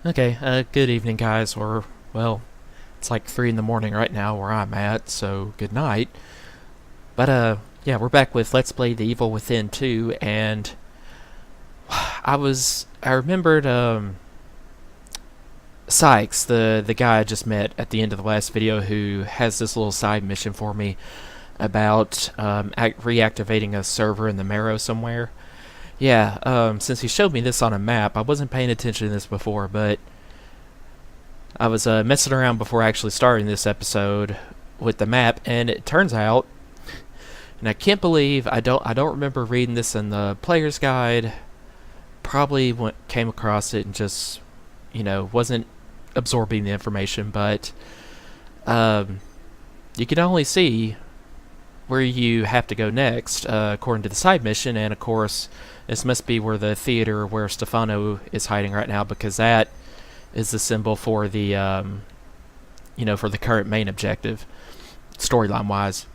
Okay, good evening, guys. Well, it's like 3 in the morning right now where I'm at, so good night. But, yeah, we're back with Let's Play The Evil Within 2, and I remembered, Sykes, the guy I just met at the end of the last video who has this little side mission for me about, reactivating a server in the Marrow somewhere. Yeah, since he showed me this on a map, I wasn't paying attention to this before, but I was messing around before actually starting this episode with the map, and it turns out, and I can't believe I don't remember reading this in the player's guide. Probably came across it and just wasn't absorbing the information, but you can only see where you have to go next according to the side mission, and of course this must be where the theater where Stefano is hiding right now, because that is the symbol for the for the current main objective, storyline wise.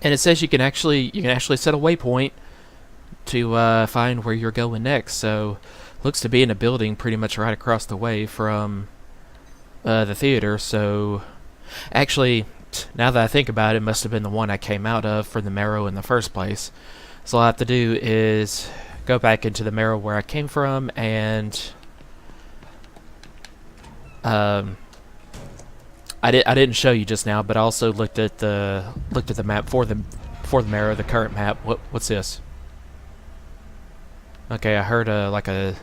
And it says you can actually set a waypoint to find where you're going next. So looks to be in a building pretty much right across the way from the theater. So actually, now that I think about it, it must have been the one I came out of for the Marrow in the first place. So all I have to do is go back into the Marrow where I came from, and I didn't show you just now, but I also looked at the map for the Marrow, the current map. What's this? Okay, I heard like a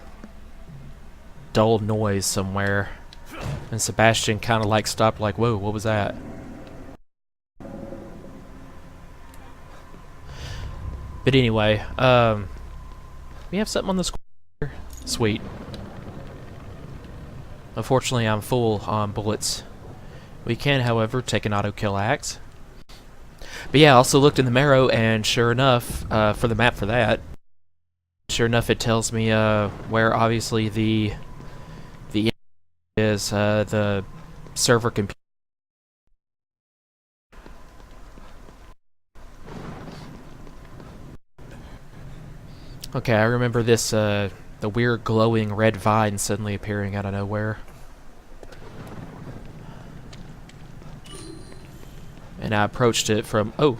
dull noise somewhere, and Sebastian kind of like stopped, like, whoa, what was that? But anyway, we have something on the square. Sweet. Unfortunately, I'm full on bullets. We can, however, take an auto-kill axe. But yeah, I also looked in the Marrow, and sure enough, for the map for that, sure enough, it tells me where obviously the is the server computer. Okay, I remember this the weird glowing red vine suddenly appearing out of nowhere. And I approached it from... Oh!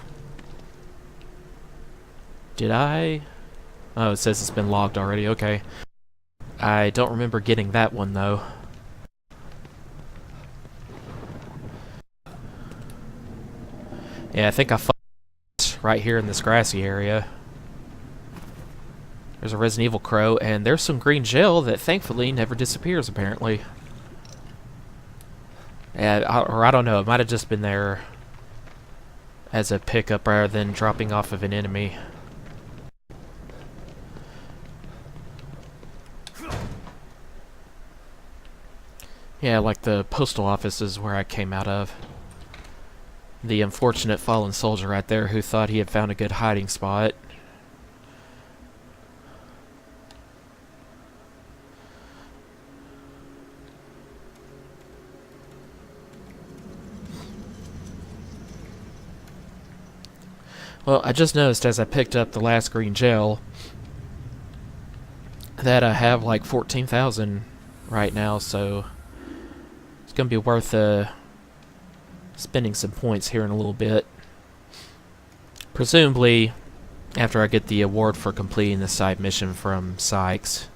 Did I? Oh, it says it's been logged already. Okay. I don't remember getting that one, though. Yeah, I think I fucked right here in this grassy area. There's a Resident Evil crow, and there's some green gel that thankfully never disappears, apparently. Yeah, or I don't know, it might have just been there as a pickup rather than dropping off of an enemy. Yeah, like the postal office is where I came out of. The unfortunate fallen soldier right there who thought he had found a good hiding spot. Well, I just noticed as I picked up the last green gel that I have like 14,000 right now, so it's gonna be worth spending some points here in a little bit. Presumably after I get the award for completing the side mission from Sykes.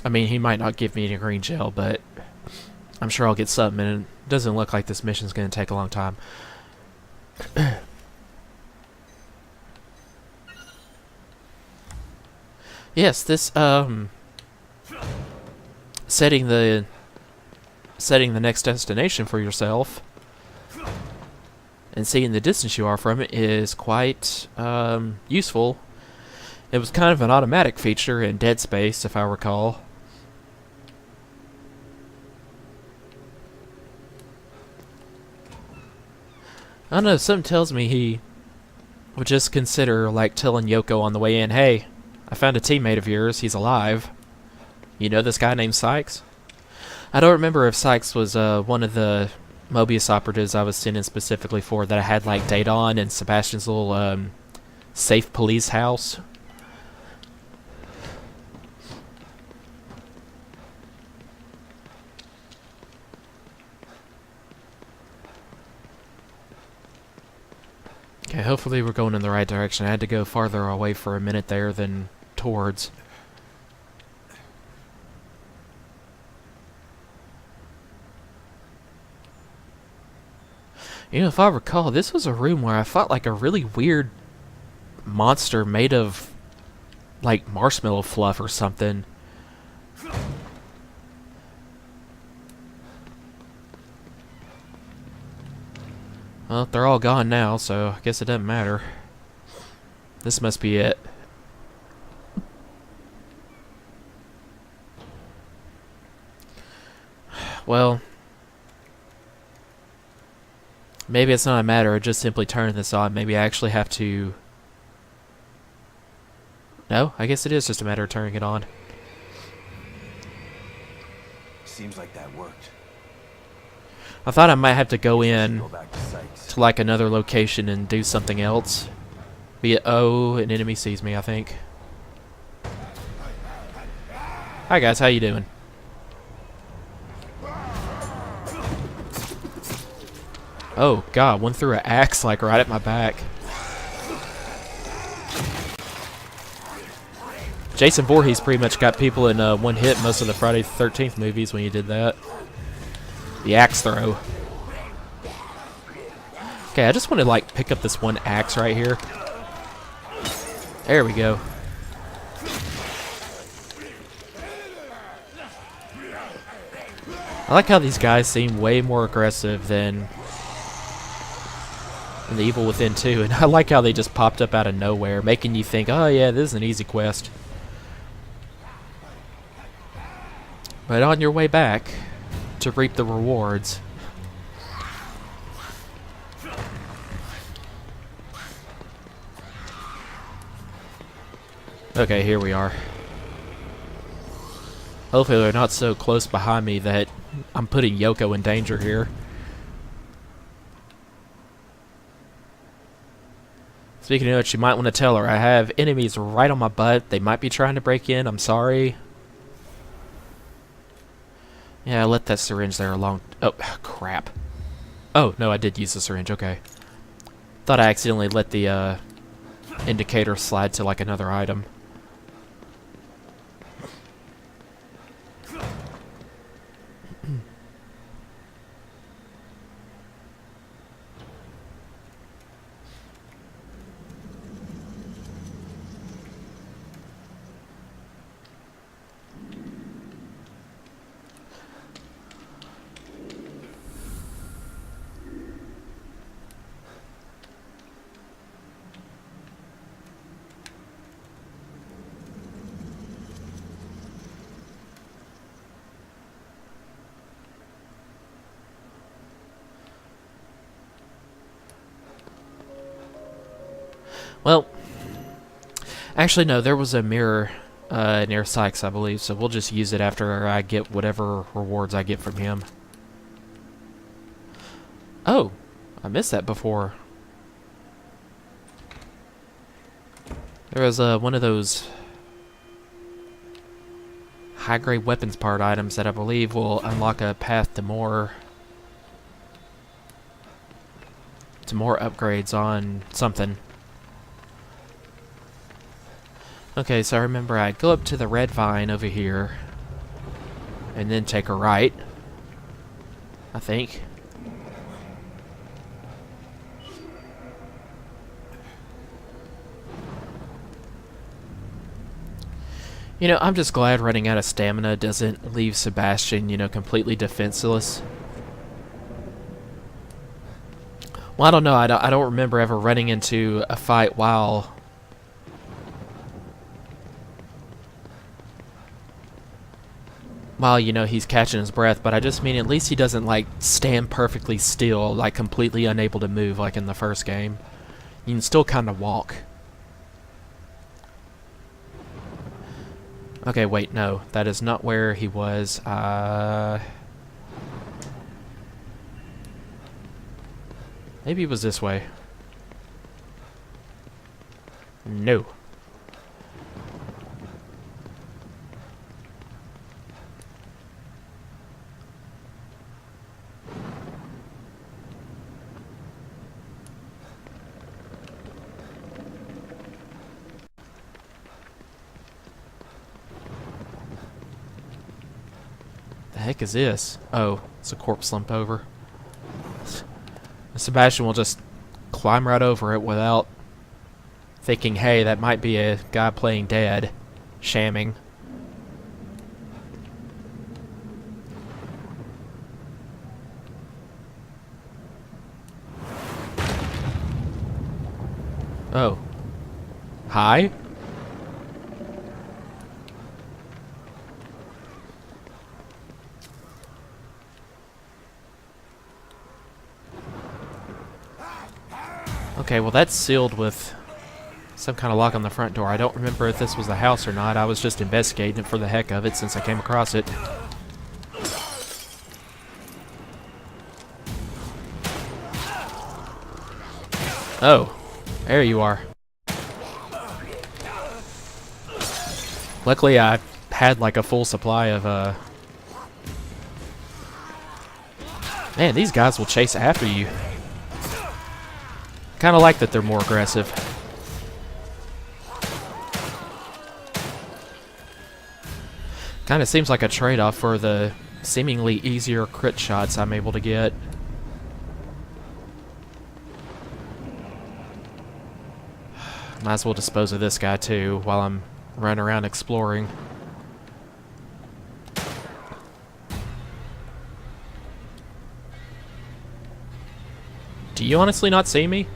I mean, he might not give me any green gel, but I'm sure I'll get something, and it doesn't look like this mission's going to take a long time. Yes, this setting the next destination for yourself and seeing the distance you are from it is quite useful. It was kind of an automatic feature in Dead Space, if I recall. I don't know, something tells me he would just consider, like, telling Yoko on the way in, hey, I found a teammate of yours, he's alive. You know this guy named Sykes? I don't remember if Sykes was one of the Mobius operatives I was sent in specifically for that I had, like, data on in Sebastian's little safe police house. Okay, hopefully we're going in the right direction. I had to go farther away for a minute there than towards. You know, if I recall, this was a room where I fought like a really weird monster made of like marshmallow fluff or something. Well, they're all gone now, so I guess it doesn't matter. This must be it. Well, maybe it's not a matter of just simply turning this on. Maybe I actually have to... No, I guess it is just a matter of turning it on. Seems like that worked. I thought I might have to go in to like another location and do something else. Oh, an enemy sees me, I think. Hi guys, how you doing? Oh god, one threw an axe like right at my back. Jason Voorhees pretty much got people in one hit most of the Friday the 13th movies when you did that. The axe throw. Okay, I just want to like pick up this one axe right here. There we go. I like how these guys seem way more aggressive than in The Evil Within 2, and I like how they just popped up out of nowhere, making you think, oh yeah, this is an easy quest. But on your way back to reap the rewards. Okay, here we are. Hopefully they're not so close behind me that I'm putting Yoko in danger here. Speaking of which, you might want to tell her I have enemies right on my butt. They might be trying to break in. I'm sorry. Yeah, I let that syringe there alone. Oh, crap. Oh, no, I did use the syringe. Okay. Thought I accidentally let the indicator slide to like another item. Well, actually no, there was a mirror near Sykes, I believe, so we'll just use it after I get whatever rewards I get from him. Oh, I missed that before. There was one of those high-grade weapons part items that I believe will unlock a path to more upgrades on something. Okay, so I remember I go up to the red vine over here and then take a right, I think. You know, I'm just glad running out of stamina doesn't leave Sebastian, you know, completely defenseless. Well, I don't know. I don't remember ever running into a fight while you know, he's catching his breath, but I just mean at least he doesn't, like, stand perfectly still, like, completely unable to move, like in the first game. You can still kind of walk. Okay, wait, no. That is not where he was. Maybe it was this way. No. heck is this? Oh, it's a corpse slumped over. Sebastian will just climb right over it without thinking, hey, that might be a guy playing dead, shamming. Oh. Hi? Okay, well that's sealed with some kind of lock on the front door. I don't remember if this was the house or not. I was just investigating it for the heck of it since I came across it. Oh, there you are. Luckily I had like a full supply of Man, these guys will chase after you. Kinda like that they're more aggressive. Kinda seems like a trade-off for the seemingly easier crit shots I'm able to get. Might as well dispose of this guy too while I'm running around exploring. Do you honestly not see me?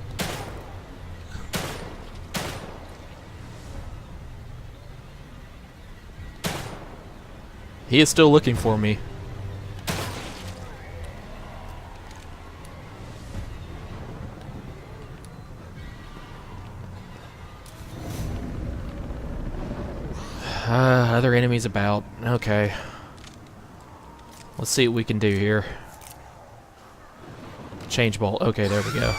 He is still looking for me. Other enemies about. Okay. Let's see what we can do here. Change bolt. Okay, there we go.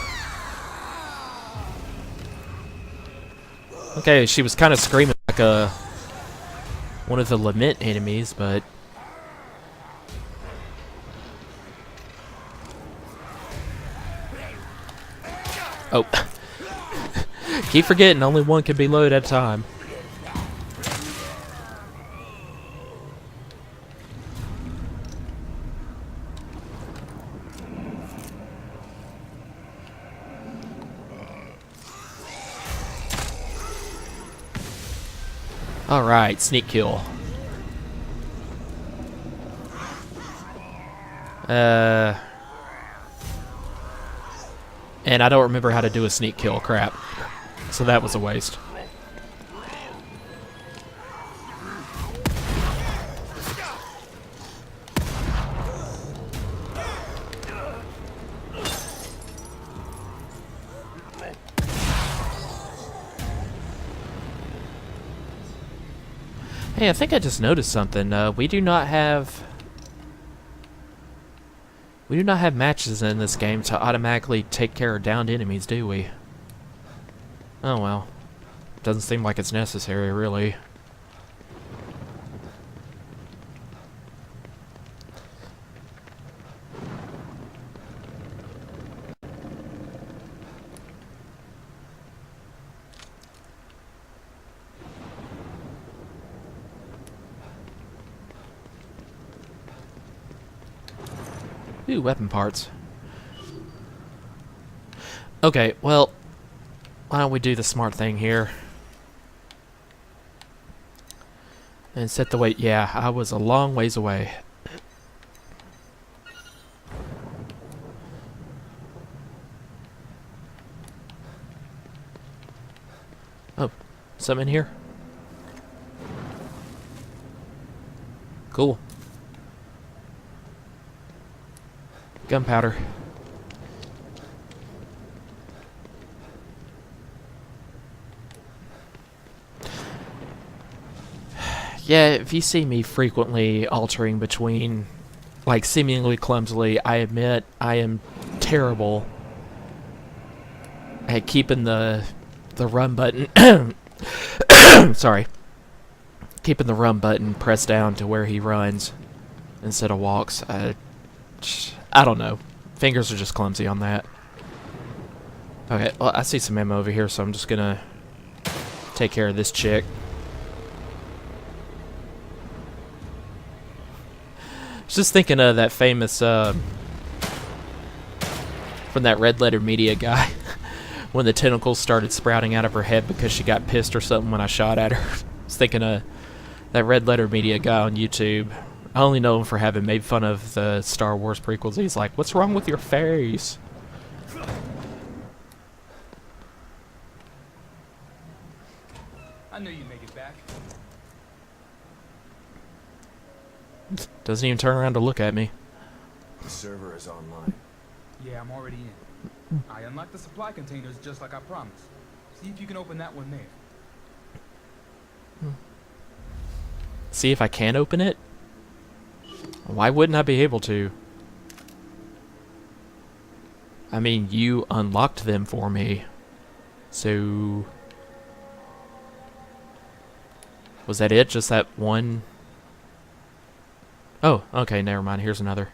Okay, she was kind of screaming like one of the lament enemies, but oh. Keep forgetting only one can be loaded at a time. Alright, sneak kill. And I don't remember how to do a sneak kill, crap. So that was a waste. Hey, I think I just noticed something. We do not have matches in this game to automatically take care of downed enemies, do we? Oh well. Doesn't seem like it's necessary, really. Ooh, weapon parts. Okay, well, why don't we do the smart thing here? And set the weight. Yeah, I was a long ways away. Oh, something in here? Cool. Gunpowder. Yeah, if you see me frequently altering between, like, seemingly clumsily, I admit I am terrible at keeping the run button. Sorry. Keeping the run button pressed down to where he runs instead of walks. I don't know. Fingers are just clumsy on that. Okay, well, I see some ammo over here, so I'm just gonna take care of this chick. just thinking of that famous from that Red Letter Media guy when the tentacles started sprouting out of her head because she got pissed or something when I shot at her. I was thinking of that Red Letter Media guy on YouTube. I only know him for having made fun of the Star Wars prequels. He's like, "What's wrong with your face?" I knew you'd make it back. Doesn't even turn around to look at me. The server is online. Yeah, I'm already in. I unlocked the supply containers just like I promised. See if you can open that one there. See if I can open it? Why wouldn't I be able to? I mean, you unlocked them for me. So... was that it? Just that one? Oh, okay, never mind. Here's another.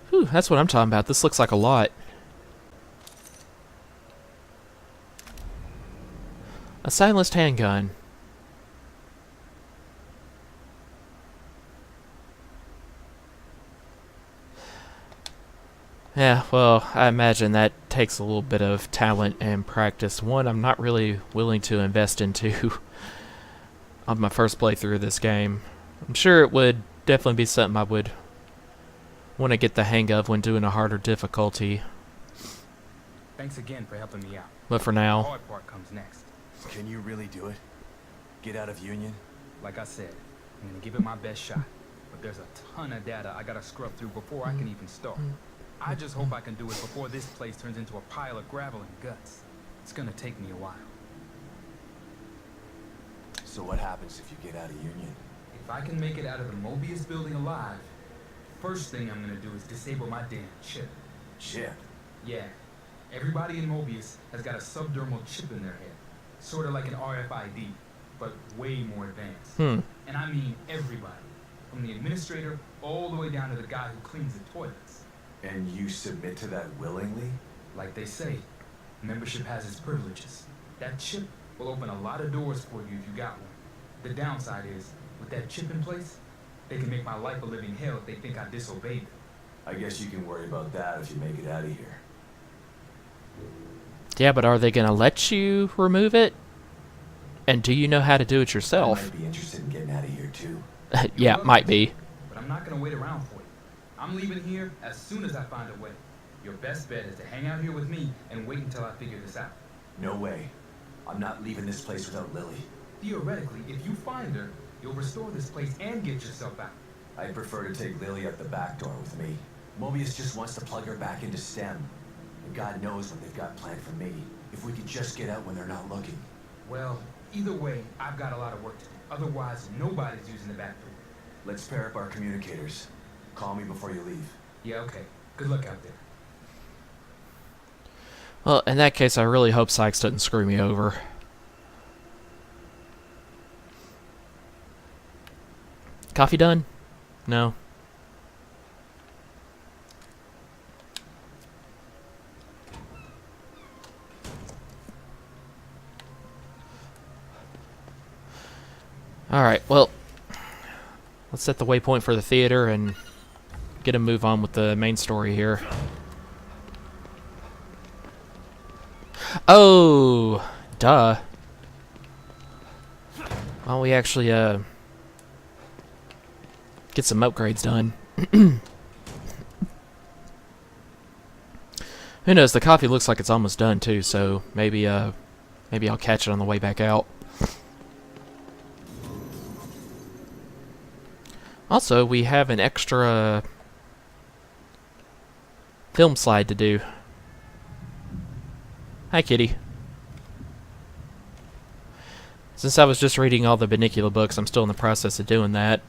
Whew, that's what I'm talking about. This looks like a lot. A silenced handgun. Yeah, well, I imagine that takes a little bit of talent and practice. One I'm not really willing to invest into on my first playthrough of this game. I'm sure it would definitely be something I would want to get the hang of when doing a harder difficulty. Thanks again for helping me out. But for The now... hard part comes next. Can you really do it? Get out of Union? Like I said, I'm gonna give it my best shot. But there's a ton of data I gotta scrub through before I can even start. I just hope I can do it before this place turns into a pile of gravel and guts. It's gonna take me a while. So what happens if you get out of Union? If I can make it out of the Mobius building alive, first thing I'm gonna do is disable my damn chip. Chip? Yeah. Everybody in Mobius has got a subdermal chip in their head. Sort of like an RFID, but way more advanced. And I mean everybody. From the administrator all the way down to the guy who cleans the toilets. And you submit to that willingly? Like they say, membership has its privileges. That chip will open a lot of doors for you if you got one. The downside is, with that chip in place, they can make my life a living hell if they think I disobeyed them. I guess you can worry about that if you make it out of here. Yeah, but are they going to let you remove it? And do you know how to do it I yourself? might be interested in getting out of here too. Yeah, might be. But I'm not gonna wait around for you. I'm leaving here as soon as I find a way. Your best bet is to hang out here with me and wait until I figure this out. No way. I'm not leaving this place without Lily. Theoretically, if you find her, you'll restore this place and get yourself out. I'd prefer to take Lily out the back door with me. Mobius just wants to plug her back into STEM. And God knows what they've got planned for me. If we could just get out when they're not looking. Well, either way, I've got a lot of work to do. Otherwise, nobody's using the back door. Let's pair up our communicators. Call me before you leave. Yeah, okay. Good luck out there. Well, in that case, I really hope Sykes doesn't screw me over. Coffee done? No. Alright, well, let's set the waypoint for the theater and get a move on with the main story here. Oh, duh. Why don't we actually, get some upgrades done? Who knows, the coffee looks like it's almost done too, so maybe I'll catch it on the way back out. Also, we have an extra film slide to do. Hi, kitty. Since I was just reading all the Banicula books, I'm still in the process of doing that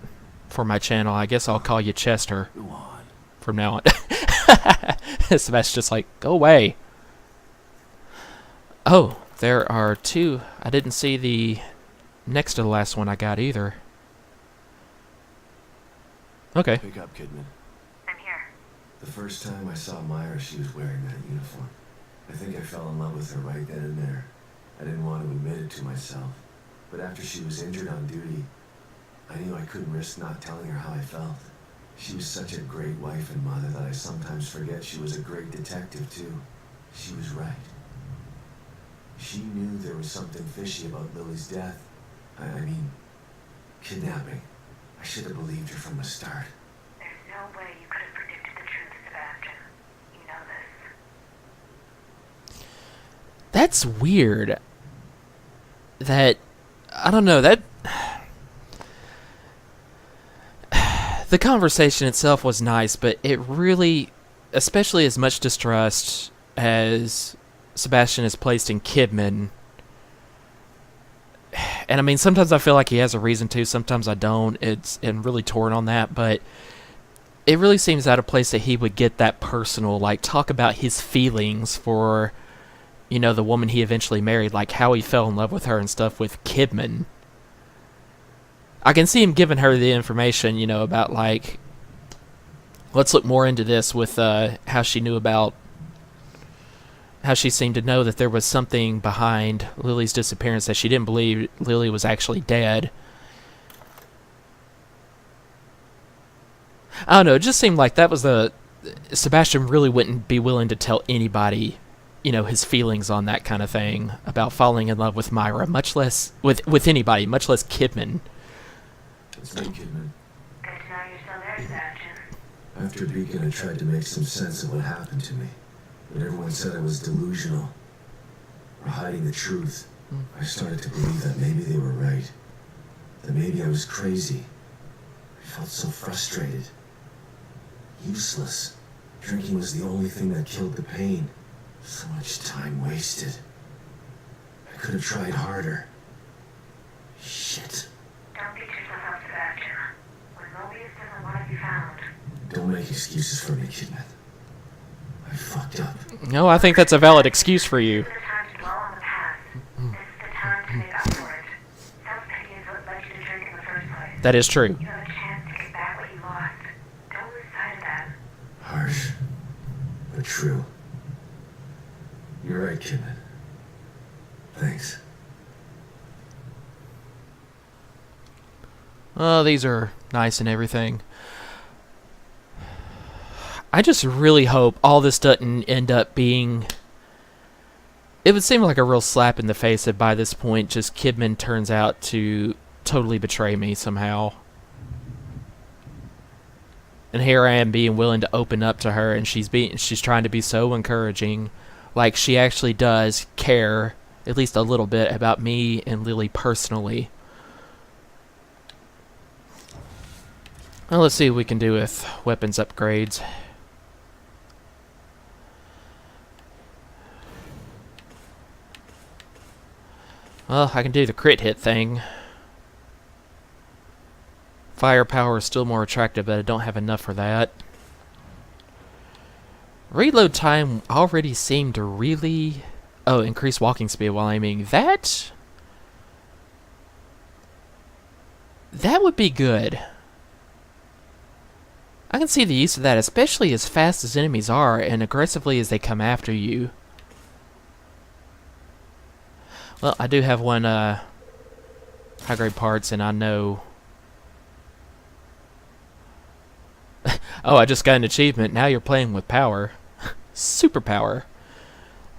for my channel. I guess I'll call you Chester Go on. from now on. Sebastian's just like, go away. Oh, there are two. I didn't see the next to the last one I got either. Okay. Pick up, Kidman. I'm here. The first time I saw Myra, she was wearing that uniform. I think I fell in love with her right then and there. I didn't want to admit it to myself. But after she was injured on duty, I knew I couldn't risk not telling her how I felt. She was such a great wife and mother that I sometimes forget she was a great detective, too. She was right. She knew there was something fishy about Lily's death. I mean, kidnapping. I should have believed her from the start. There's no way you could have predicted the truth, Sebastian. You know this. That's weird. That, I don't know, that... The conversation itself was nice, but it really, especially as much distrust as Sebastian is placed in Kidman. And I mean, sometimes I feel like he has a reason to, sometimes I don't. I'm really torn on that, but it really seems out of place that he would get that personal, like talk about his feelings for, you know, the woman he eventually married, like how he fell in love with her and stuff with Kidman. I can see him giving her the information, you know, about like, let's look more into this with how she knew about, how she seemed to know that there was something behind Lily's disappearance, that she didn't believe Lily was actually dead. I don't know, it just seemed like that was Sebastian really wouldn't be willing to tell anybody, you know, his feelings on that kind of thing, about falling in love with Myra, much less, with anybody, much less Kidman. It's me, Kidman. Good to know you're still there, Sebastian. After Beacon, I tried to make some sense of what happened to me. But everyone said I was delusional, or hiding the truth. I started to believe that maybe they were right. That maybe I was crazy. I felt so frustrated. Useless. Drinking was the only thing that killed the pain. So much time wasted. I could have tried harder. Shit. Don't beat yourself up, Sebastian. When Mobius doesn't want to be found. Don't make excuses for me, Kidman. I fucked up. No, I think that's a valid excuse for you. This is the time to dwell on the past. This is the time to make up for it. Self-pity is what led you to drink in the first place. That is true. You have a chance to get back what you lost. Don't lose sight of that. Harsh, but true. You're right, Kidman. Thanks. Oh, these are nice and everything. I just really hope all this doesn't end up being... It would seem like a real slap in the face if by this point just Kidman turns out to totally betray me somehow. And here I am being willing to open up to her, and she's trying to be so encouraging. Like she actually does care, at least a little bit, about me and Lily personally. Well, let's see what we can do with weapons upgrades. Well, I can do the crit hit thing. Firepower is still more attractive, but I don't have enough for that. Reload time already seemed to really... Oh, increase walking speed while aiming. That would be good. I can see the use of that, especially as fast as enemies are and aggressively as they come after you. Well, I do have one high-grade parts, and I know... Oh, I just got an achievement. Now you're playing with power. Superpower.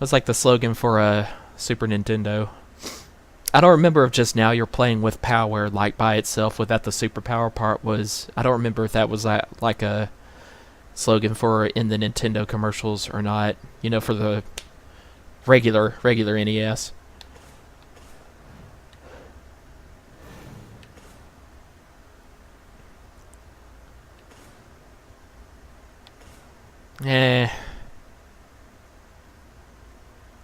That's like the slogan for a Super Nintendo. I don't remember if just now you're playing with power, like by itself, without the superpower part was... I don't remember if that was like a slogan for in the Nintendo commercials or not. You know, for the regular NES.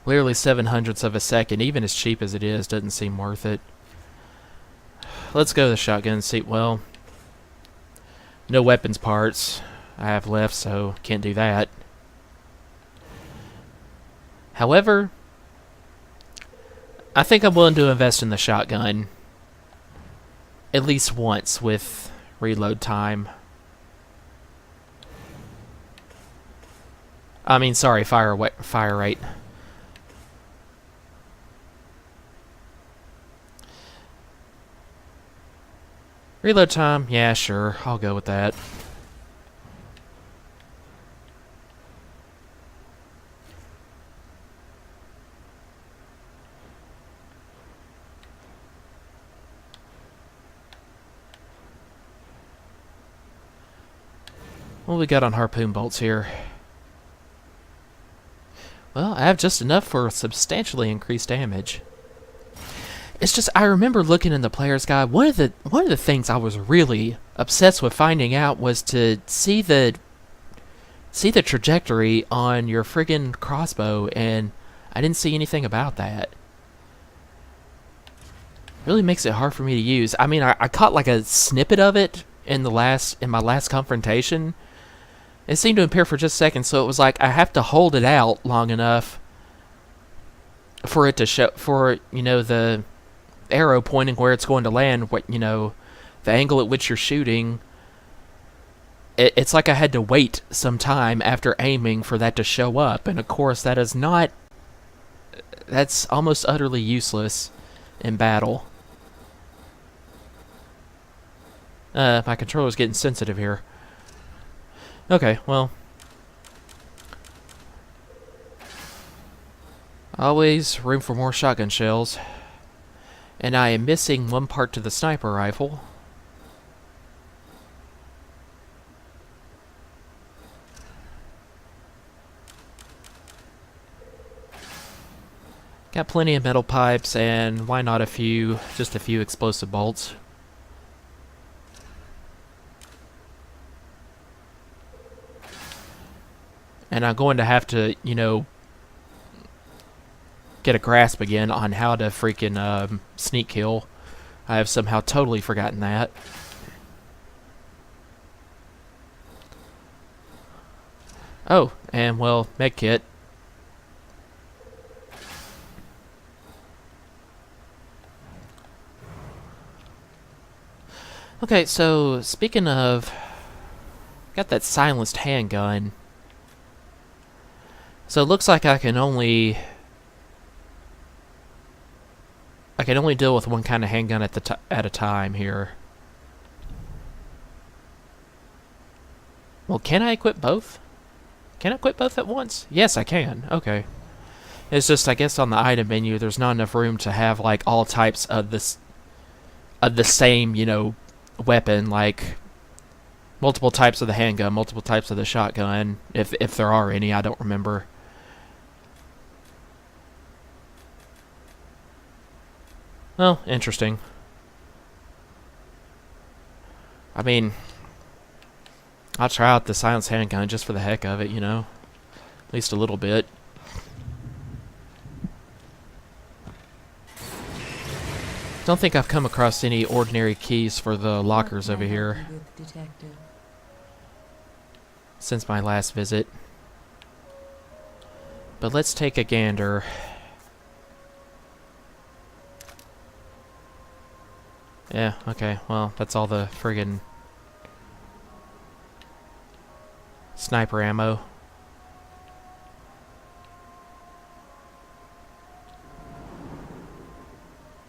Literally 7/100ths of a second, even as cheap as it is, doesn't seem worth it. Let's go to the shotgun seat. Well, no weapons parts I have left, so can't do that. However, I think I'm willing to invest in the shotgun at least once with reload time. I mean, sorry, fire rate. Reload time? Yeah, sure. I'll go with that. What we got on harpoon bolts here? Well, I have just enough for substantially increased damage. It's just, I remember looking in the player's guide. One of the things I was really obsessed with finding out was to see the trajectory on your friggin' crossbow, and I didn't see anything about that. Really makes it hard for me to use. I mean, I caught like a snippet of it in my last confrontation. It seemed to appear for just a second, so it was like I have to hold it out long enough for it to show, for, you know, the arrow pointing where it's going to land, what, you know, the angle at which you're shooting. It's like I had to wait some time after aiming for that to show up, and of course that's almost utterly useless in battle. My controller's getting sensitive here. Okay, well. Always room for more shotgun shells. And I am missing one part to the sniper rifle. Got plenty of metal pipes, and why not just a few explosive bolts. And I'm going to have to, you know, get a grasp again on how to freaking sneak kill. I have somehow totally forgotten that. Oh, and well, medkit. Okay, so speaking of, got that silenced handgun. So it looks like I can only deal with one kind of handgun at a time here. Well, can I equip both? Can I equip both at once? Yes, I can. Okay. It's just, I guess, on the item menu, there's not enough room to have like all types of the same, you know, weapon, like multiple types of the handgun, multiple types of the shotgun, if there are any. I don't remember. Well, interesting. I mean, I'll try out the silenced handgun just for the heck of it, you know? At least a little bit. Don't think I've come across any ordinary keys for the lockers over here since my last visit. But let's take a gander. Yeah, okay, well, that's all the friggin' sniper ammo.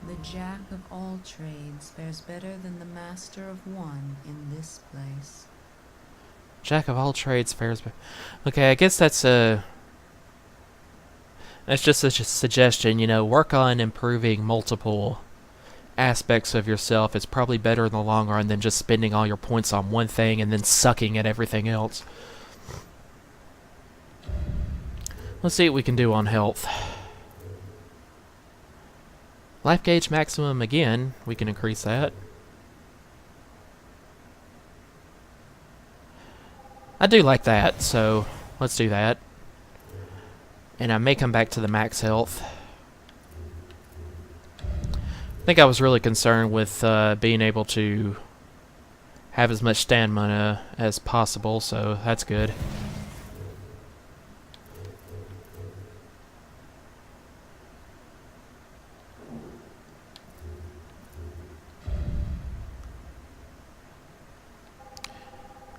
The jack of all trades fares better than the master of one in this place. Jack of all trades fares better. Okay, I guess that's just a suggestion, you know, work on improving multiple aspects of yourself. It's probably better in the long run than just spending all your points on one thing and then sucking at everything else. Let's see what we can do on health. Life gauge maximum again. We can increase that. I do like that, so let's do that. And I may come back to the max health. I think I was really concerned with being able to have as much stamina as possible, so that's good.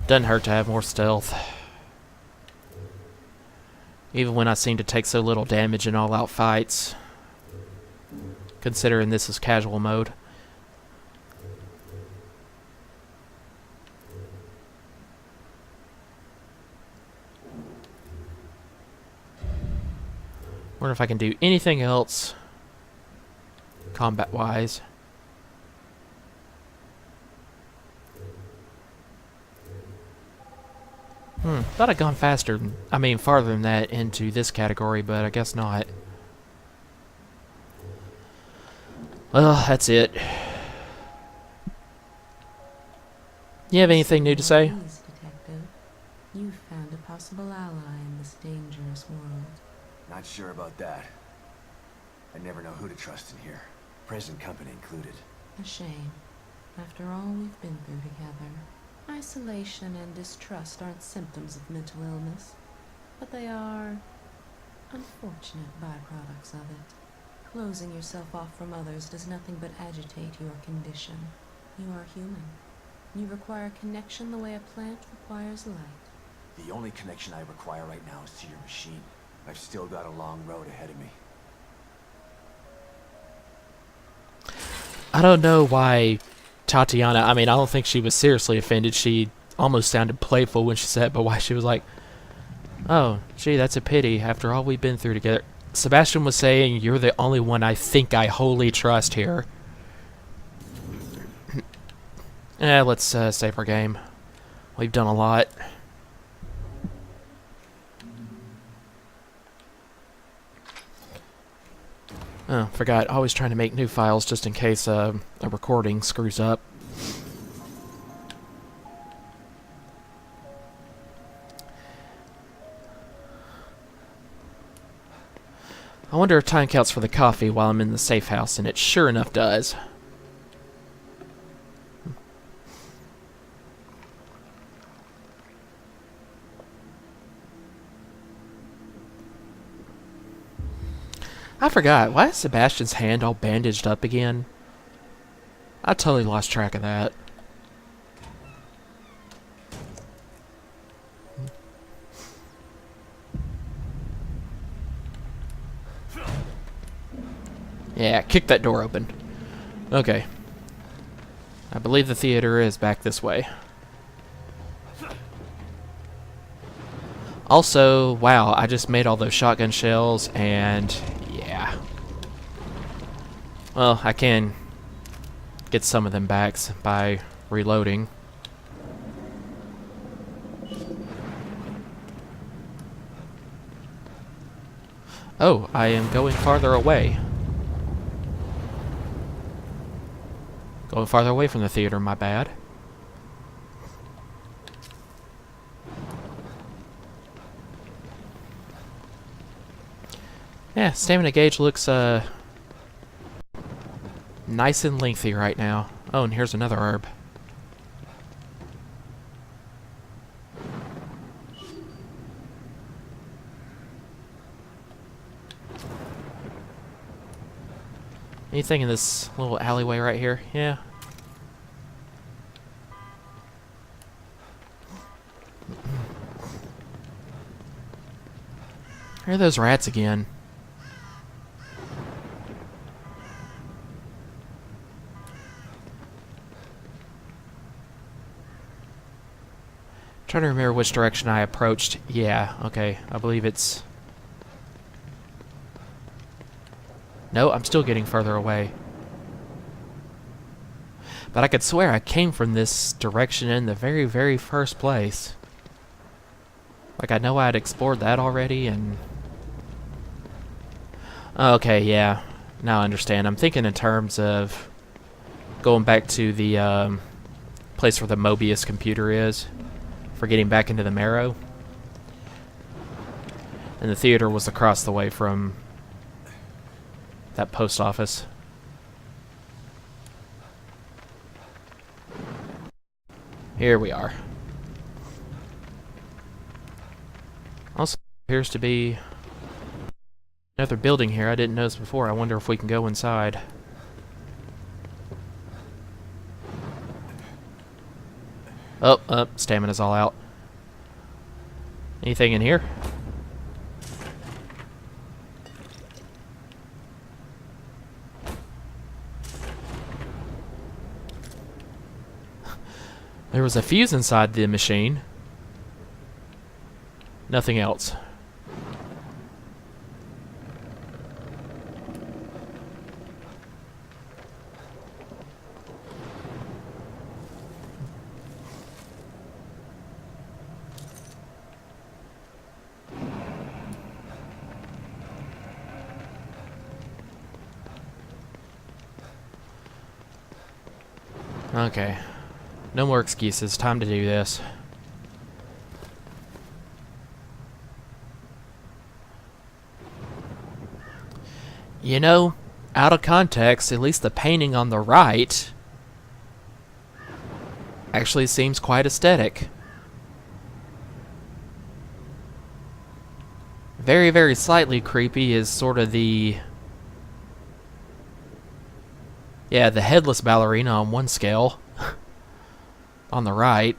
Doesn't hurt to have more stealth. Even when I seem to take so little damage in all-out fights. Considering this is casual mode. Wonder if I can do anything else combat-wise. Thought I'd gone faster, farther than that into this category, but I guess not. Well, that's it. You have anything new to say? Please, Detective. You've found a possible ally in this dangerous world. Not sure about that. I never know who to trust in here. Present company included. A shame. After all we've been through together. Isolation and distrust aren't symptoms of mental illness, but they are unfortunate byproducts of it. Closing yourself off from others does nothing but agitate your condition. You are human. You require connection the way a plant requires light. The only connection I require right now is to your machine. I've still got a long road ahead of me. I don't know why Tatiana, I don't think she was seriously offended. She almost sounded playful when she said it, but why she was like, oh, gee, that's a pity after all we've been through together. Sebastian was saying, you're the only one I think I wholly trust here. Let's save our game. We've done a lot. Oh, forgot. Always trying to make new files just in case a recording screws up. I wonder if time counts for the coffee while I'm in the safe house, and it sure enough does. I forgot. Why is Sebastian's hand all bandaged up again? I totally lost track of that. Yeah, kick that door open. Okay. I believe the theater is back this way. Also, wow, I just made all those shotgun shells, and yeah. Well, I can get some of them back by reloading. Oh, I am going farther away. Going farther away from the theater, my bad. Yeah, stamina gauge looks nice and lengthy right now. Oh, and here's another herb. Anything in this little alleyway right here? Yeah. Here are those rats again. Trying to remember which direction I approached. Yeah, okay. I believe it's... No, I'm still getting further away. But I could swear I came from this direction in the very, very first place. Like, I know I had explored that already, and... Okay, yeah. Now I understand. I'm thinking in terms of going back to the place where the Mobius computer is, for getting back into the Marrow. And the theater was across the way from that post office. Here we are. Also appears to be another building here I didn't notice before. I wonder if we can go inside. Oh, stamina's all out. Anything in here? There was a fuse inside the machine. Nothing else. Okay. No more excuses. Time to do this. You know, out of context, at least the painting on the right actually seems quite aesthetic. Very, very slightly creepy is sort of the... yeah, the headless ballerina on one scale. On the right.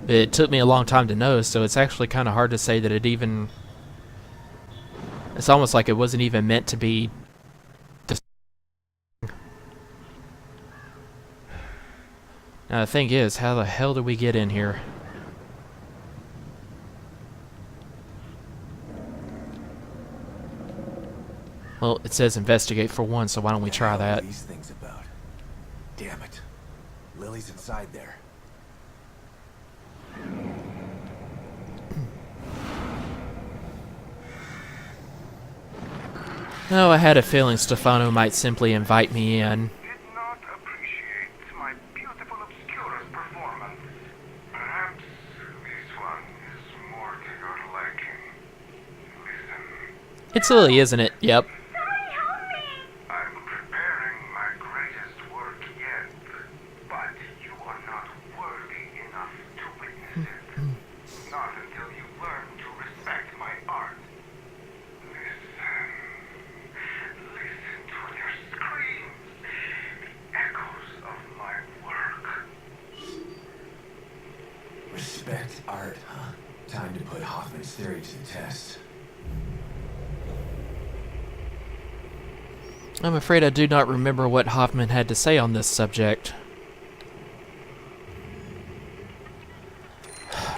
It took me a long time to know, so it's actually kind of hard to say that it even... it's almost like it wasn't even meant to be... Now the thing is, how the hell did we get in here? Well, it says investigate for one, so why don't we try that? What are these things about? Damn it. Lily's inside there. Oh, I had a feeling Stefano might simply invite me in. Did not appreciate my beautiful obscurus performance. Perhaps this one is more to your liking. Listen. It's Lily, isn't it? Yep. Somebody help me! I'm preparing my greatest work yet, but you are not worthy enough to witness it. Not until you learn to respect my art. Listen to their screams, the echoes of my work. Respect art, huh? Time to put Hoffman's theory to the test. I'm afraid I do not remember what Hoffman had to say on this subject.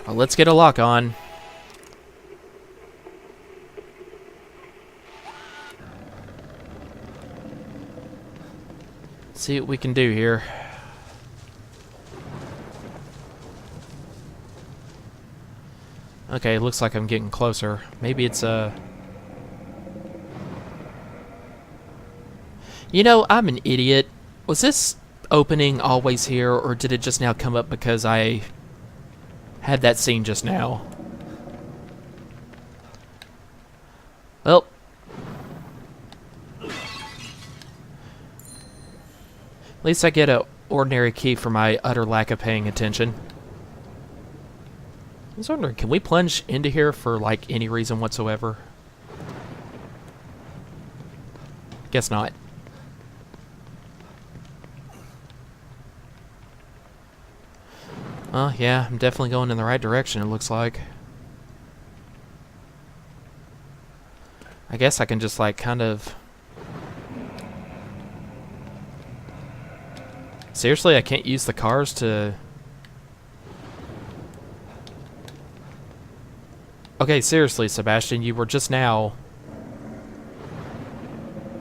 But let's get a lock on. See what we can do here. Okay, looks like I'm getting closer. Maybe it's a... You know, I'm an idiot. Was this opening always here, or did it just now come up because I had that scene just now? Well. At least I get an ordinary key for my utter lack of paying attention. I was wondering, can we plunge into here for, like, any reason whatsoever? Guess not. Oh, yeah, I'm definitely going in the right direction, it looks like. I guess I can just, like, kind of... Seriously, I can't use the cars to... Okay, seriously, Sebastian, you were just now...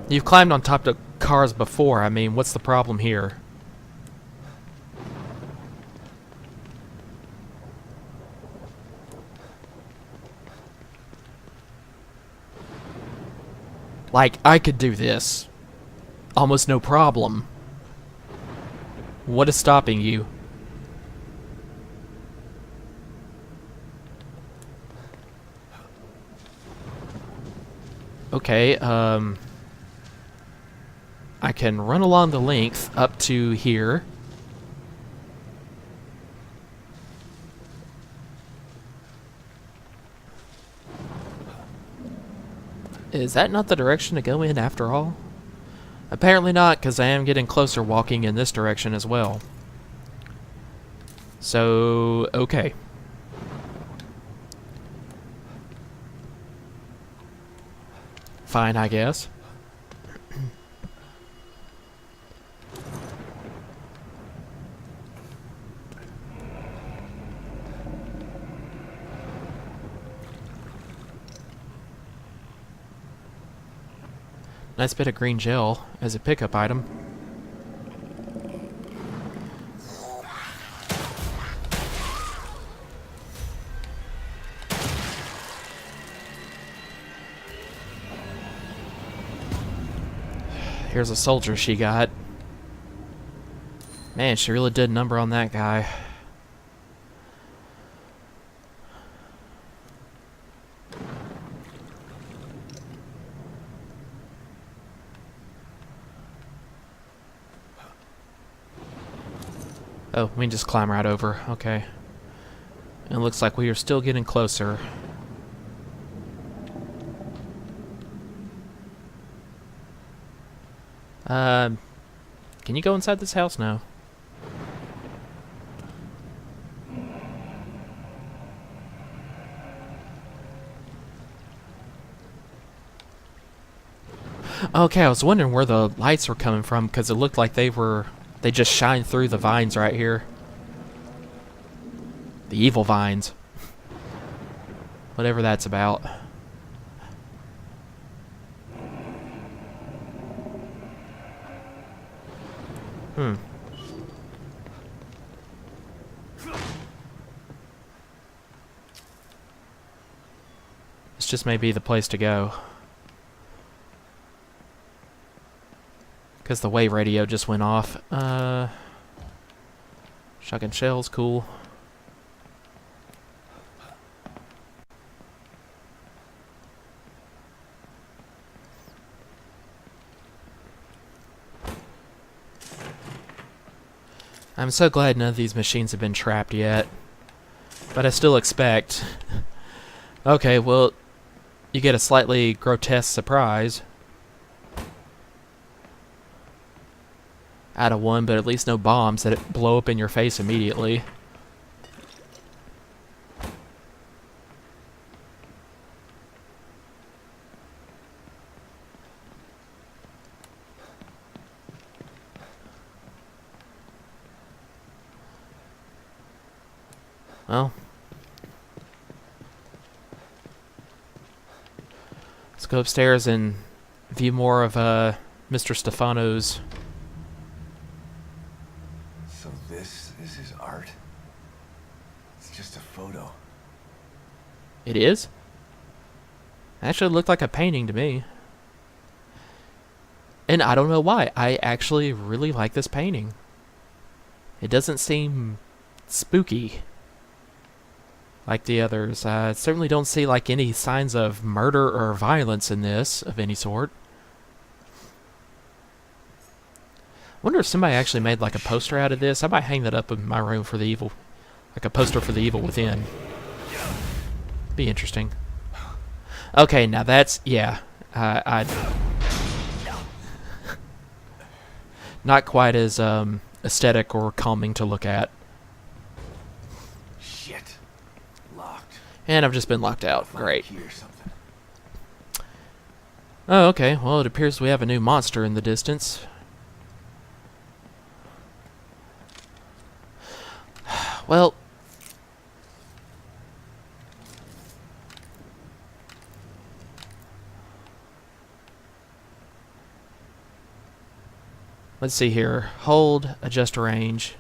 You've climbed on top of cars before. I mean, what's the problem here? Like, I could do this. Almost no problem. What is stopping you? Okay, I can run along the length up to here. Is that not the direction to go in after all? Apparently not, because I am getting closer walking in this direction as well. So, okay. Fine, I guess. Nice bit of green gel as a pickup item. Here's a soldier she got. Man, she really did a number on that guy. Oh, we can just climb right over. Okay. It looks like we are still getting closer. Can you go inside this house now? Okay, I was wondering where the lights were coming from because it looked like they just shined through the vines right here. The evil vines. Whatever that's about. This just may be the place to go. Because the wave radio just went off. Shotgun shells, cool. I'm so glad none of these machines have been trapped yet. But I still expect... Okay, well, you get a slightly grotesque surprise. Out of one, but at least no bombs that blow up in your face immediately. Well, let's go upstairs and view more of Mr. Stefano's. So this is his art? It's just a photo. It is? Actually, it looked like a painting to me. And I don't know why. I actually really like this painting. It doesn't seem spooky like the others. I certainly don't see like any signs of murder or violence in this of any sort. Wonder if somebody actually made like a poster out of this. I might hang that up in my room for the evil, like a poster for the evil within. Be interesting. Okay, now that's, yeah, I not quite as aesthetic or calming to look at. Shit. Locked. And I've just been locked out. Great. Key or something. Oh, okay. Well, it appears we have a new monster in the distance. Well, let's see here. Hold, adjust range.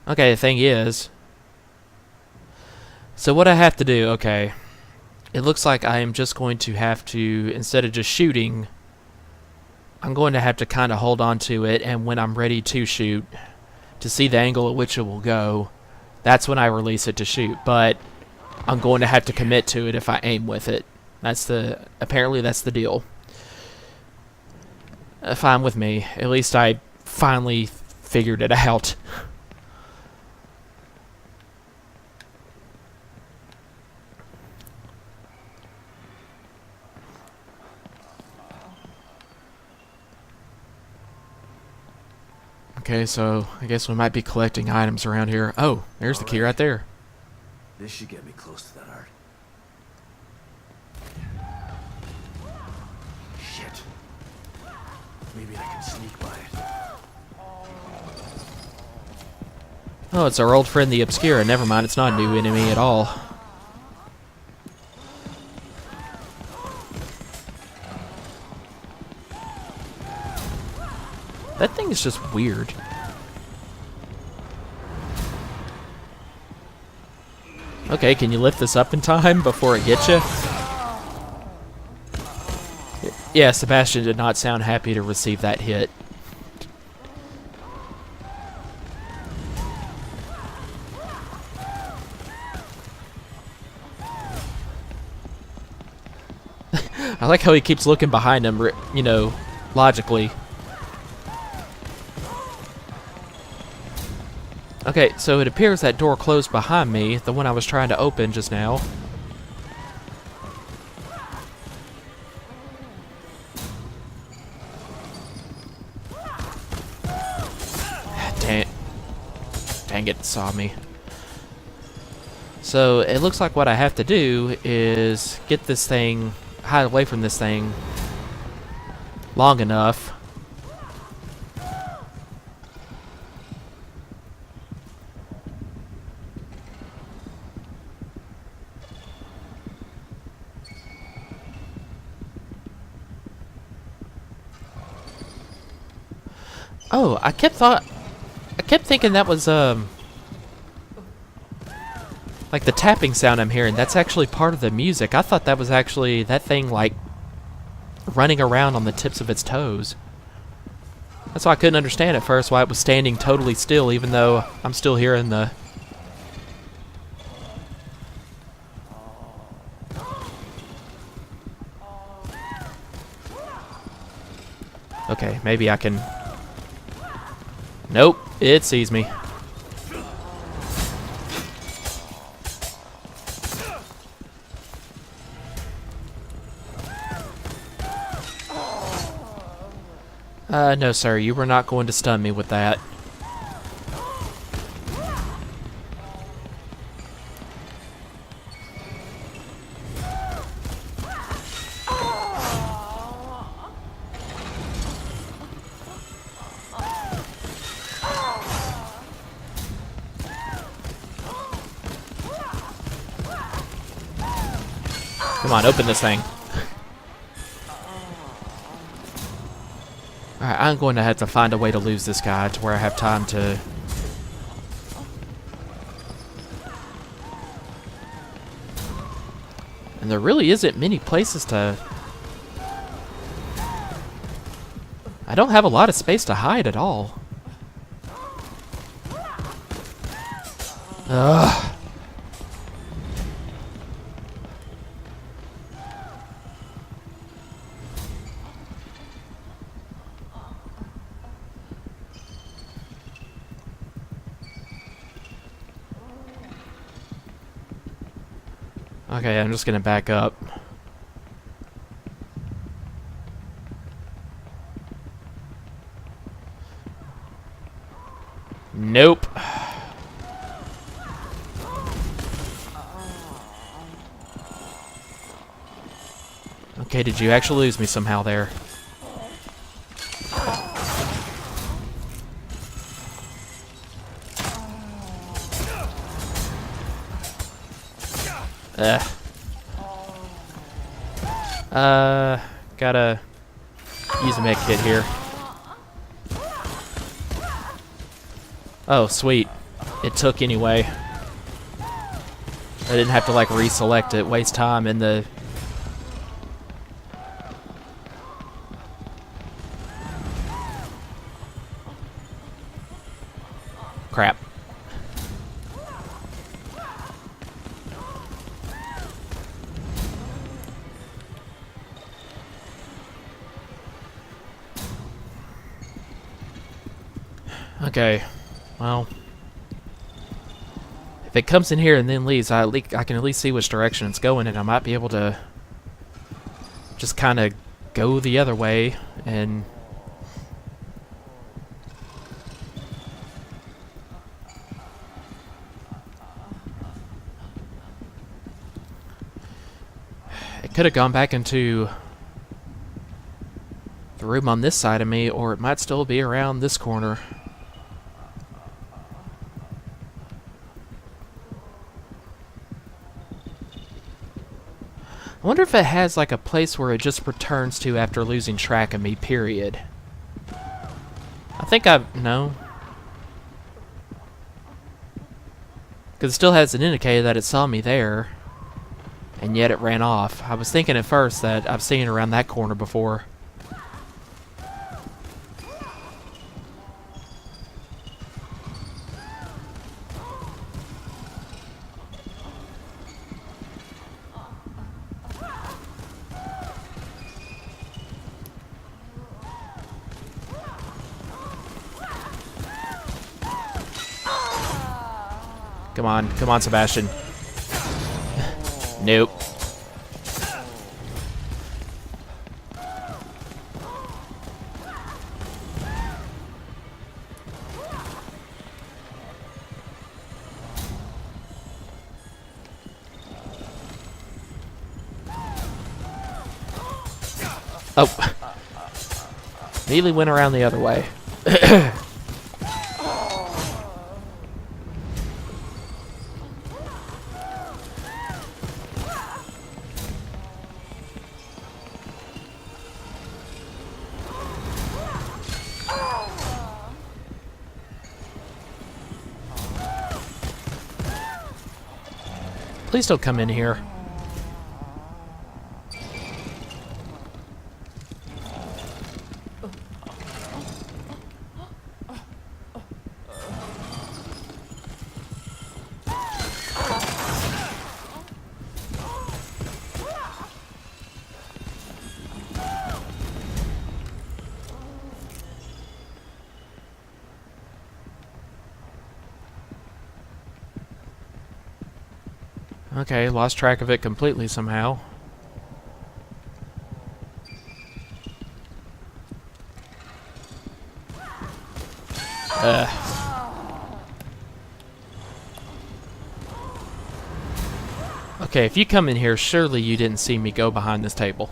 Okay, the thing is, so what I have to do, okay, it looks like I am just going to have to, instead of just shooting, I'm going to have to kind of hold on to it, and when I'm ready to shoot, to see the angle at which it will go, that's when I release it to shoot. But I'm going to have to commit to it if I aim with it. Apparently that's the deal. Fine with me. At least I finally figured it out. Okay, so I guess we might be collecting items around here. Oh, there's the key right there. This should get me close to that art. Shit. Maybe I can sneak by it. Oh, it's our old friend the Obscura. Never mind, it's not a new enemy at all. That thing is just weird. Okay, can you lift this up in time before it gets you? Yeah, Sebastian did not sound happy to receive that hit. I like how he keeps looking behind him, you know, logically. Okay, so it appears that door closed behind me, the one I was trying to open just now. Dang it, saw me. So it looks like what I have to do is get this thing, hide away from this thing long enough. Oh, I kept thinking that was like the tapping sound I'm hearing. That's actually part of the music. I thought that was actually that thing like running around on the tips of its toes. That's why I couldn't understand at first why it was standing totally still, even though I'm still hearing the. Okay, maybe I can. Nope, it sees me. No, sir, you were not going to stun me with that. Come on, open this thing. Alright, I'm going to have to find a way to lose this guy to where I have time to... And there really isn't many places to... I don't have a lot of space to hide at all. Ugh. Okay, I'm just gonna back up. Nope. Okay, did you actually lose me somehow there? Gotta use a med kit here. Oh, sweet. It took anyway. I didn't have to like reselect it, waste time in the... Crap. Okay, well, if it comes in here and then leaves, I can at least see which direction it's going, and I might be able to just kind of go the other way and... It could have gone back into the room on this side of me, or it might still be around this corner. I wonder if it has like a place where it just returns to after losing track of me, period. I think no. Because it still has an indicator that it saw me there. And yet it ran off. I was thinking at first that I've seen it around that corner before. Come on. Come on, Sebastian. Nope. Oh. Immediately went around the other way. Please don't come in here. Okay, lost track of it completely somehow. Okay, if you come in here, surely you didn't see me go behind this table.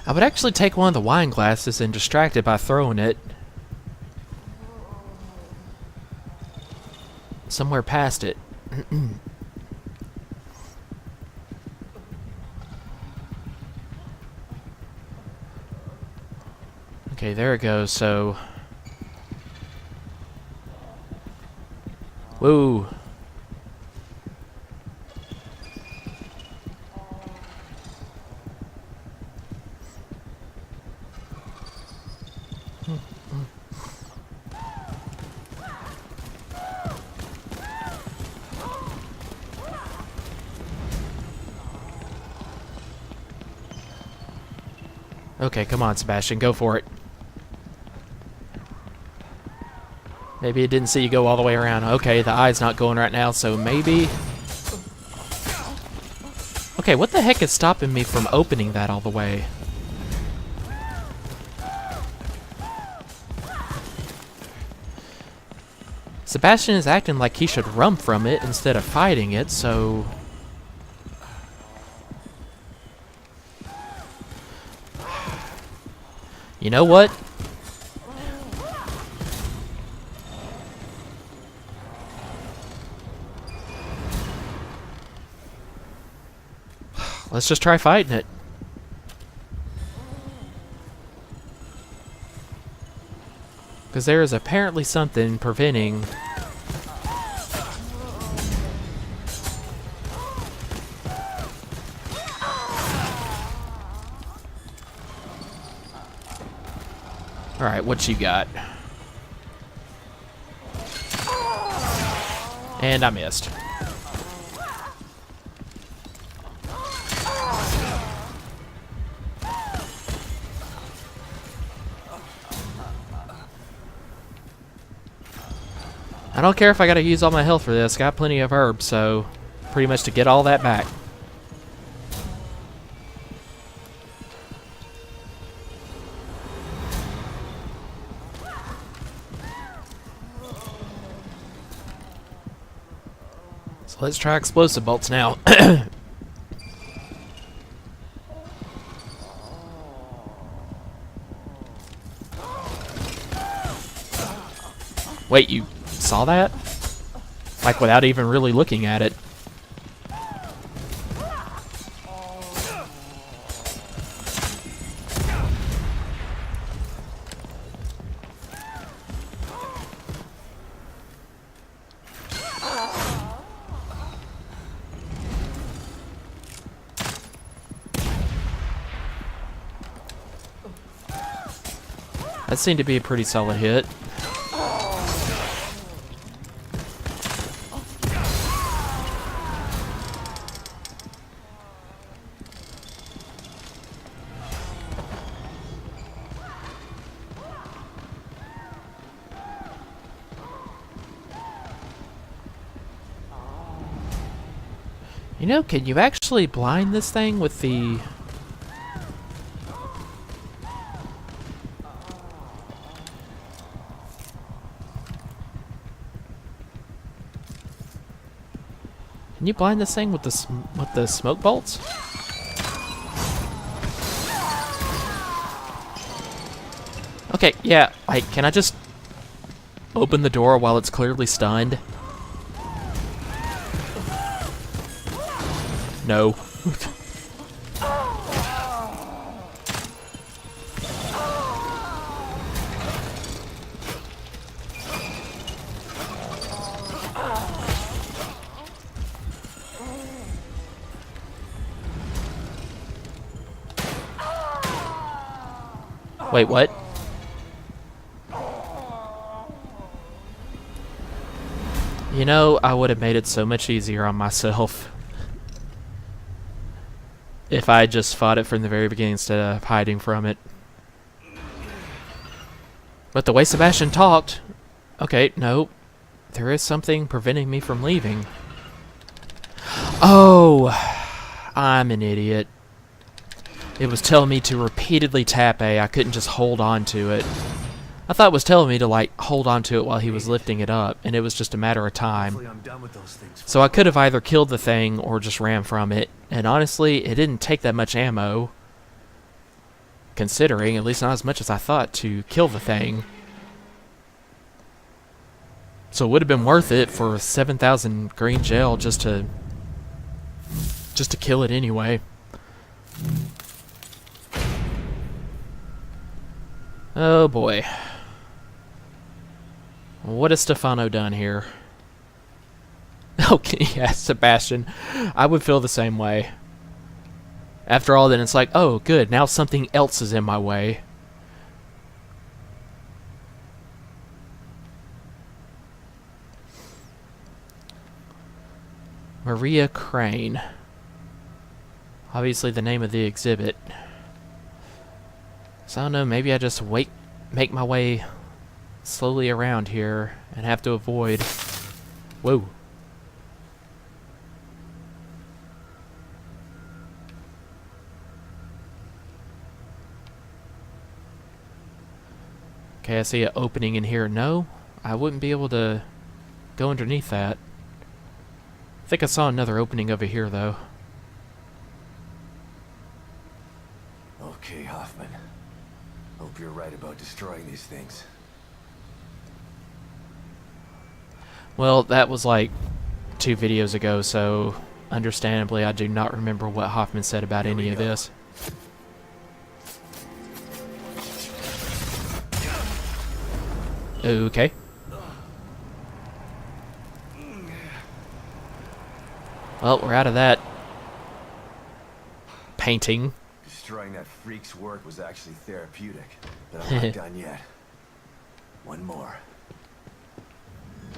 I would actually take one of the wine glasses and distract it by throwing it somewhere past it. Okay, there it goes, so... Whoa. Okay, come on, Sebastian, go for it. Maybe it didn't see you go all the way around. Okay, the eye's not going right now, so maybe... Okay, what the heck is stopping me from opening that all the way? Sebastian is acting like he should run from it instead of fighting it, so... You know what? Let's just try fighting it. Because there is apparently something preventing... Alright, what you got? And I missed. I don't care if I gotta use all my health for this. Got plenty of herbs, so pretty much to get all that back. So let's try explosive bolts now. Wait, you saw that? Like without even really looking at it. That seemed to be a pretty solid hit. You know, can you actually blind this thing with the... Can you blind this thing with the smoke bolts? Okay, yeah, like, can I just open the door while it's clearly stunned? No. Wait, what? You know, I would have made it so much easier on myself if I had just fought it from the very beginning instead of hiding from it. But the way Sebastian talked... Okay, no. There is something preventing me from leaving. Oh! I'm an idiot. It was telling me to repeatedly tap A. I couldn't just hold on to it. I thought it was telling me to, like, hold on to it while he was lifting it up, and it was just a matter of time. So I could have either killed the thing or just ran from it, and honestly, it didn't take that much ammo, considering, at least not as much as I thought, to kill the thing. So it would have been worth it for 7,000 green gel just to kill it anyway. Oh boy. What has Stefano done here? Okay, yeah, Sebastian. I would feel the same way. After all, then it's like, oh, good, now something else is in my way. Maria Crane. Obviously the name of the exhibit. So I don't know, maybe I just make my way slowly around here and have to avoid... Whoa. Okay, I see an opening in here. No, I wouldn't be able to go underneath that. I think I saw another opening over here, though. Okay, Hoffman. Hope you're right about destroying these things. Well, that was like 2 videos ago, so understandably I do not remember what Hoffman said about any of this. Okay. Well, we're out of that painting. Destroying that freak's work was actually therapeutic, but I'm not done yet. One more.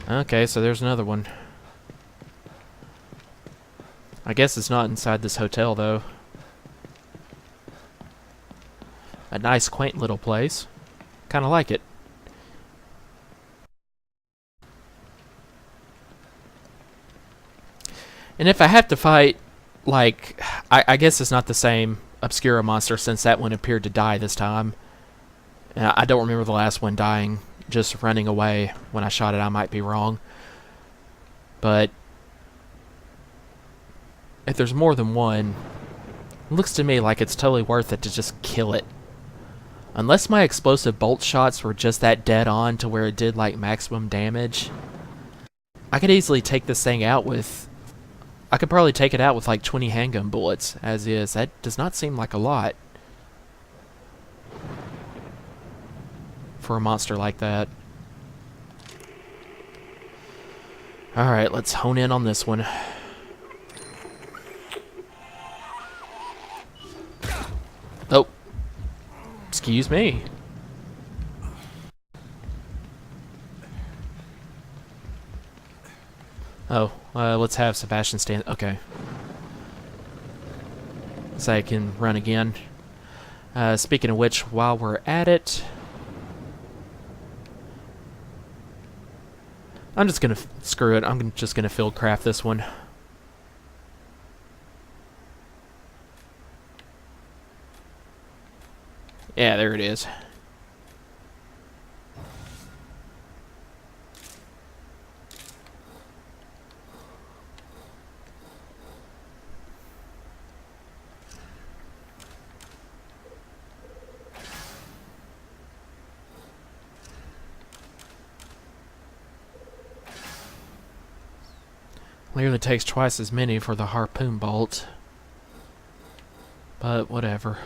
Okay, so there's another one. I guess it's not inside this hotel, though. A nice, quaint little place. Kind of like it. And if I have to fight, like, I guess it's not the same Obscura monster since that one appeared to die this time. I don't remember the last one dying, just running away when I shot it. I might be wrong. But if there's more than one, it looks to me like it's totally worth it to just kill it. Unless my explosive bolt shots were just that dead on to where it did like maximum damage, I could easily take this thing out with... I could probably take it out with like 20 handgun bullets, as is. That does not seem like a lot for a monster like that. Alright, let's hone in on this one. Oh. Excuse me. Oh, let's have Sebastian stand... Okay. So I can run again. Speaking of which, while we're at it... I'm just gonna... Screw it. I'm just gonna field craft this one. Yeah, there it is. Nearly takes twice as many for the harpoon bolt. But whatever.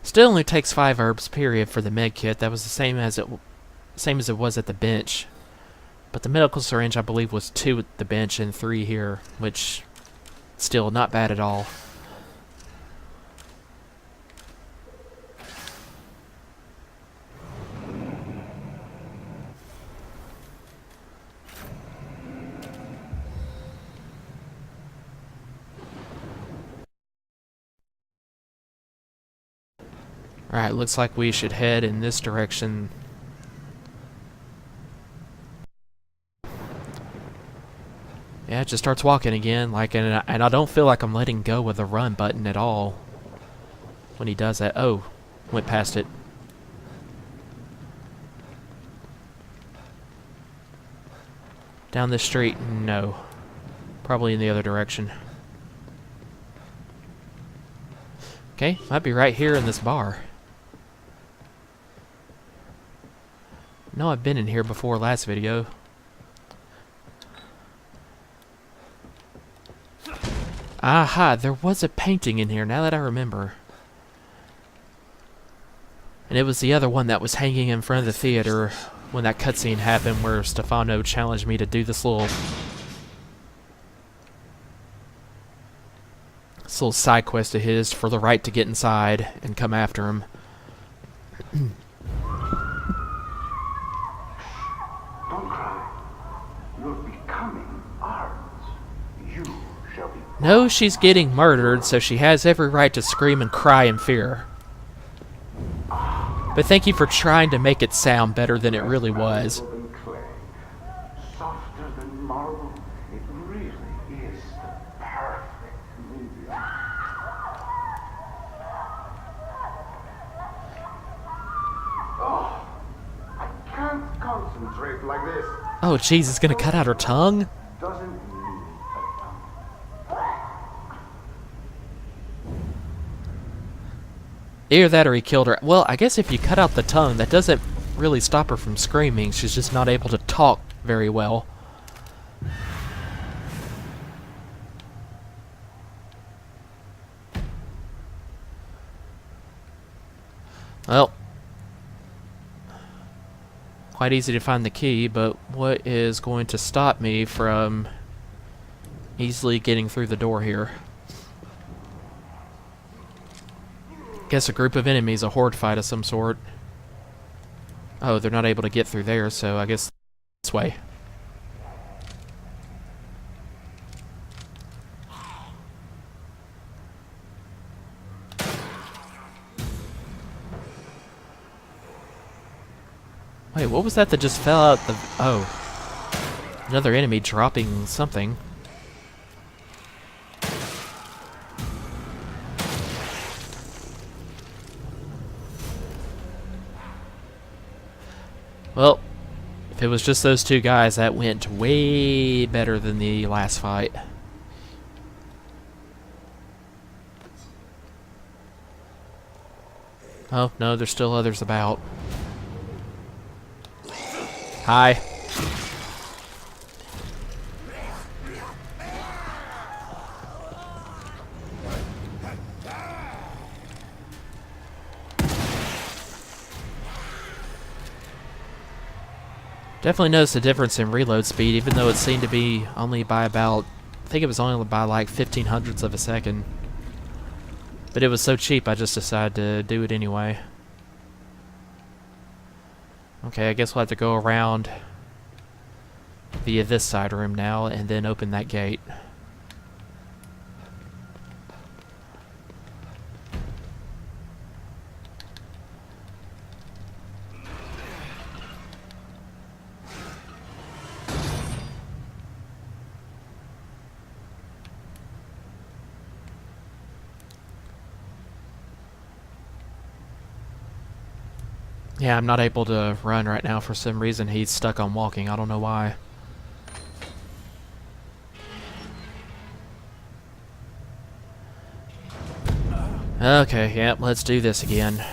Still only takes 5 herbs period for the med kit. That was the same as it was at the bench. But the medical syringe I believe was 2 at the bench and 3 here, which still not bad at all. Alright, looks like we should head in this direction. Yeah, it just starts walking again, and I don't feel like I'm letting go of the run button at all when he does that. Oh, went past it. Down this street? No. Probably in the other direction. Okay, might be right here in this bar. No, I've been in here before last video. Aha, there was a painting in here, now that I remember. And it was the other one that was hanging in front of the theater when that cutscene happened where Stefano challenged me to do this little side quest of his for the right to get inside and come after him. Don't cry. You're becoming ours. You shall be. No, she's getting murdered, so she has every right to scream and cry in fear. But thank you for trying to make it sound better than it really was. Than clay, softer than marble. It really is the perfect medium. Oh, I can't concentrate like this. Oh, jeez, it's gonna cut out her tongue? Doesn't need a tongue. Either that or he killed her. Well, I guess if you cut out the tongue, that doesn't really stop her from screaming. She's just not able to talk very well. Well, quite easy to find the key, but what is going to stop me from easily getting through the door here? Guess a group of enemies, a horde fight of some sort. Oh, they're not able to get through there, so I guess this way. Wait, what was that just fell out the... Oh. Another enemy dropping something. Well, if it was just those two guys, that went way better than the last fight. Oh, no, there's still others about. Hi. Definitely noticed a difference in reload speed, even though it seemed to be only by about, I think it was only by like 1500ths of a second. But it was so cheap, I just decided to do it anyway. Okay, I guess we'll have to go around via this side room now, and then open that gate. Yeah, I'm not able to run right now for some reason. He's stuck on walking. I don't know why. Okay, yep, let's do this again.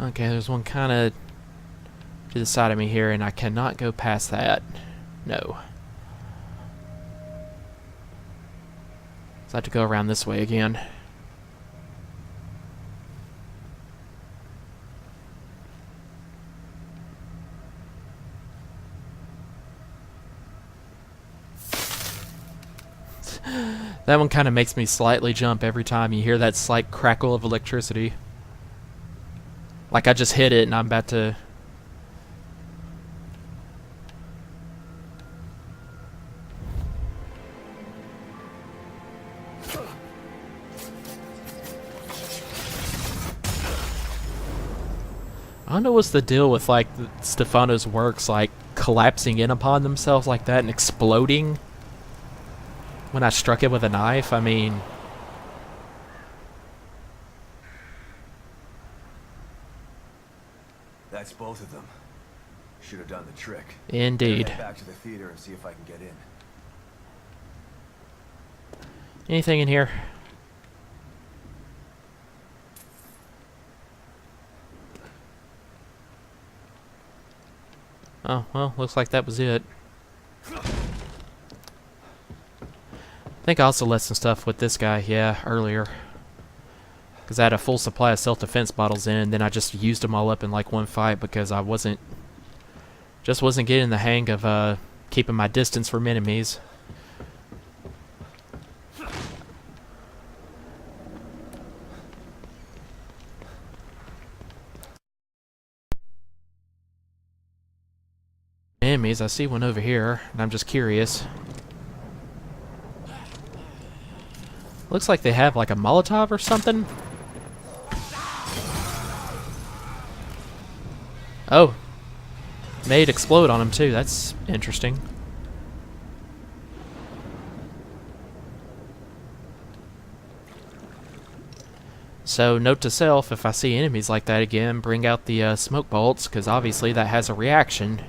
Okay, there's one kind of to the side of me here, and I cannot go past that. No. So I have to go around this way again. That one kind of makes me slightly jump every time you hear that slight crackle of electricity. Like I just hit it and I'm about to... I don't know what's the deal with like Stefano's works like collapsing in upon themselves like that and exploding when I struck it with a knife. I mean... That's both of them. Should have done the trick. Indeed. Head back to the theater and see if I can get in. Anything in here? Oh, well, looks like that was it. I think I also left some stuff with this guy, yeah, earlier. Because I had a full supply of self-defense bottles in, and then I just used them all up in like one fight because I wasn't getting the hang of keeping my distance from enemies. Enemies, I see one over here, and I'm just curious. Looks like they have like a Molotov or something. Oh. Made explode on him too, that's interesting. So, note to self, if I see enemies like that again, bring out the smoke bolts, because obviously that has a reaction.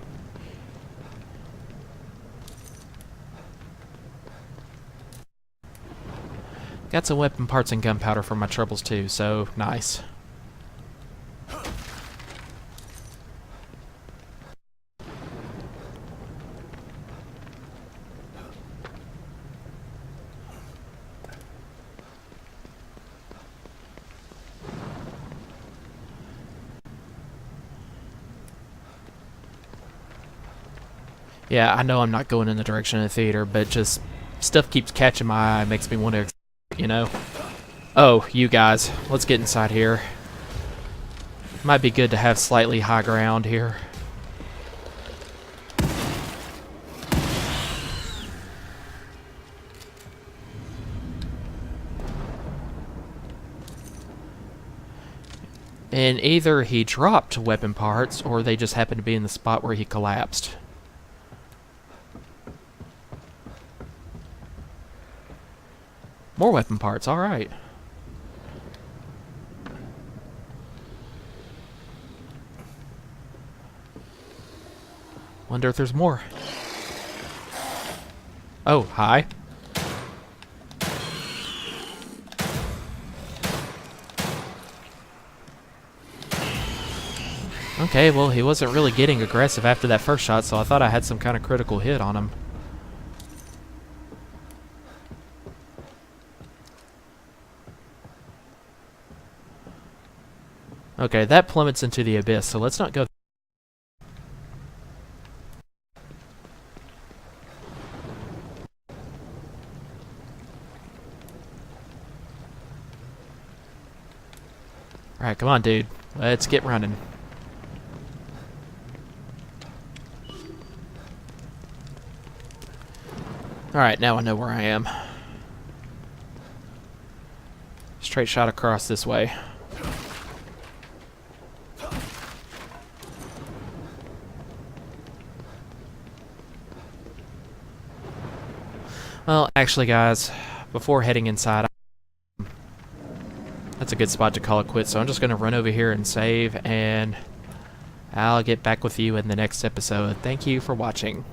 Got some weapon parts and gunpowder for my troubles too, so nice. Yeah, I know I'm not going in the direction of the theater, but just stuff keeps catching my eye, makes me want to, you know. Oh, you guys, let's get inside here. Might be good to have slightly high ground here. And either he dropped weapon parts, or they just happened to be in the spot where he collapsed. More weapon parts, alright. Wonder if there's more. Oh, hi. Okay, well, he wasn't really getting aggressive after that first shot, so I thought I had some kind of critical hit on him. Okay, that plummets into the abyss, so let's not go. Alright, come on, dude. Let's get running. Alright, now I know where I am. Straight shot across this way. Well, actually, guys, before heading inside, that's a good spot to call it quits. So I'm just going to run over here and save, and I'll get back with you in the next episode. Thank you for watching.